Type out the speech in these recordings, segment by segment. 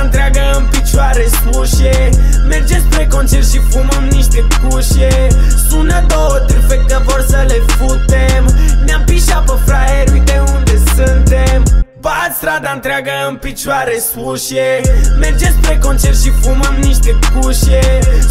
întreagă în picioare slușe. Mergem spre concert și fumăm niște cușe. Sună două târfe că vor să le futem. Ne-am pișat pe fraieri, uite unde suntem. Bat strada întreagă în picioare slușe. Mergem spre concert și fumăm niște cușe.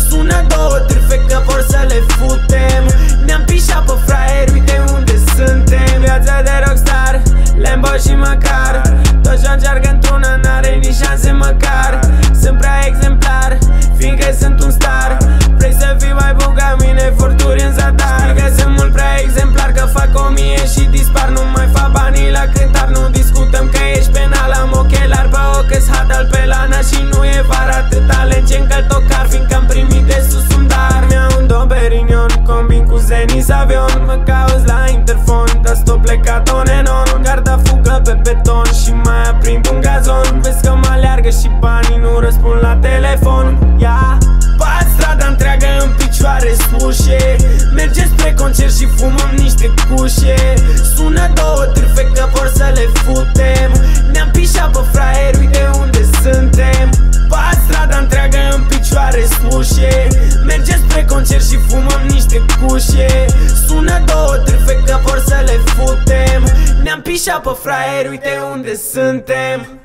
Sună două târfe că vor să le futem. Ne-am pișat pe fraieri, uite unde suntem. Viața de rockstar, Lambo și Macar. Toți ce încearcă într-una n-are nici șanse măcar. Sunt prea exemplar, fiindcă sunt un star. Vrei să fii mai bun ca mine, forturi în zadar. Că sunt mult prea exemplar, că fac 1000 și dispar. Nu mai fac banii la cântar, nu discutăm că ești penal. Am ochelari pe ochi, hadal pe lana și nu e var. Atât talent ce încăl tocar, fiindcă am primit de sus un dar. Mi-au un Dom Perignon, combin cu Zenis avion. Mă cauzi la interfon, dar stop plecat on and on. Garda fugă pe beton și mai aprind un gazon. Vezi că mă aleargă și banii nu răspund la telefon. Bat strada întreagă în picioare slușe. Mergem spre concert și fumăm niște cușe. Sună două târfe că vor să le futem. Ne-am pișat pe fraieri, uite unde suntem. Bat strada întreagă în picioare slușe. Mergem spre concert și fumăm niște cușe. Sună două târfe că vor să le futem. Ne-am pișat pe fraieri, uite unde suntem.